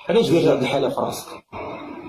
علاش دير هاد الحاله في راسك؟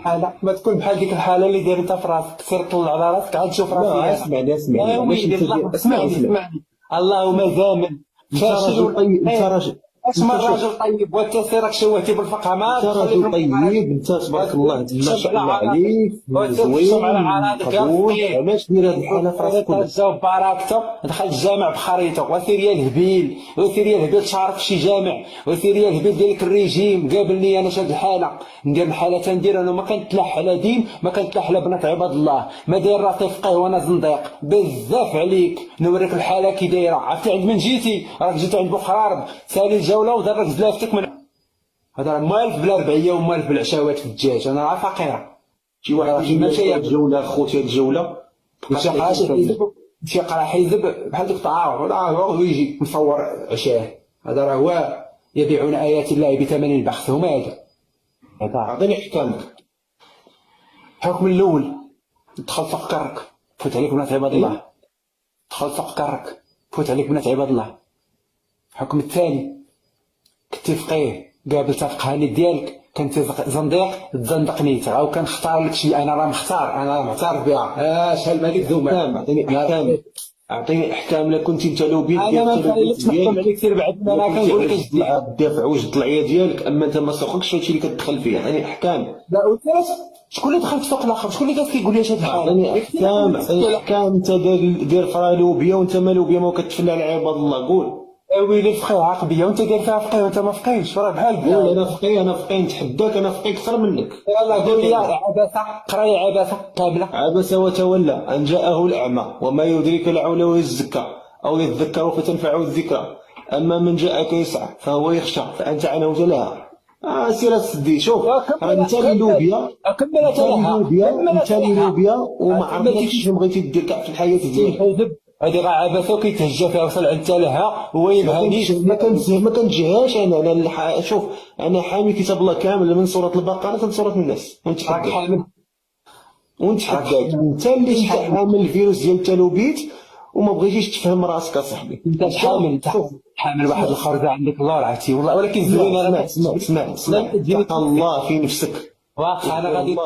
حالة ما تكون بحال ديك الحالة اللي داير انت في راسك، سير طلع على راسك عاد شوف لا راسي. اسمعني اسمعني، يا علاش ويلي انت الله، اسمعني اسمعني اسمعني. اسمعني. اللهم زامن انت فاشل راجل ولا طيب، انت خير. راجل، اش من انت شوف، راجل طيب وانت سيرك شوهتي بالفقه ما انت تخلي في راجل طيب، انت تبارك الله ما شاء الله عليك، تحشم على زوين عرضك يا مقبول، فقير. علاش دير هاد الحاله في راسك كلها؟ تهجى ببركته، دخل الجامع بخريطه، وسير يا الهبيل، وسير يا الهبيل تشارك في شي جامع، وسير يا الهبيل ديالك الريجيم. قابلني انا شاد الحاله، ندير الحاله تندير انا، ما كنتلاح على دين، ما كنتلاح على بنات عباد الله، ما داير راسي فقيه وانا زنديق. بزاف عليك نوريك الحاله كي دايره. عرفتي عند من جيتي؟ راك جيت عند بوخرارب سالي الجوله ودرك زلافتك من هذا موالف بلا ربعيه وموالف بالعشاوات في الدجاج. انا راه فقيره. شي واحد يجي ماشي يجي الجوله خوتي، هاد الجوله ماشي قرا شي حزب، شي قرا حزب بحال ديك التعارض ولا ويجي مصور عشاه. هذا راه هو يبيعون ايات الله بثمن بخس. هما هذا اعطيني احكامك. الحكم الاول دخل فكرك فوت عليك بنات عباد الله، دخل فكرك فوت عليك بنات عباد الله. الحكم الثاني كنتي فقيه قابلت فقهاني ديالك، كنت زنديق تزندق نيتك، او كنختار لك شي. انا راه مختار، انا راه معترف بها. شحال مالك ذوما. اعطيني احكام، اعطيني احكام. لا كنتي انت لوبي انا ما نخليكش نحكم عليك سير بعد. انا كنقول لك اش دير. دافع وجه الطلعيه ديالك، اما انت ما سوقكش هادشي اللي كتدخل فيه. يعني احكام. لا قلت لك شكون اللي دخل في سوق الاخر؟ شكون اللي جالس كيقول لي اش هاد الحاله؟ يعني احكام، يعني احكام. انت دير فرا لوبيا وانت ما لوبيا، ما كتفلى على عباد الله. قول. ويلي فقيه عقبيه وانت داير فيها فقيه وانت ما فقيهش، راه بحال قول انا فقيه، انا فقيه، نتحداك، انا فقيه اكثر منك. يلاه قول لي عبسه، قرايه عبسه كامله. عبس وتولى ان جاءه الاعمى وما يدريك لعله يزكى او يذكر فتنفعه الذكرى، اما من جاءك يسعى فهو يخشى فانت عنه تلهى. سير السدي. شوف انت اللي لوبيا، انت اللي لوبيا، انت اللي لوبيا، وما عرفتش شنو بغيتي دير كاع في الحياه ديالك. هذه راه عبسه وكيتهجى فيها وصل عند تلها هو يبهاني. ما كنتجهاش انا. شوف انا حامي كتاب الله كامل من سوره البقره حتى سوره الناس، راك حامل ونتحداك. انت اللي حامل الفيروس ديال التلوبيت وما بغيتيش تفهم راسك اصاحبي. انت حامل، انت حامل واحد الخرزه عندك الله عرفتي والله. ولكن زوين. انا اسمع اتق الله في نفسك. واخا انا غادي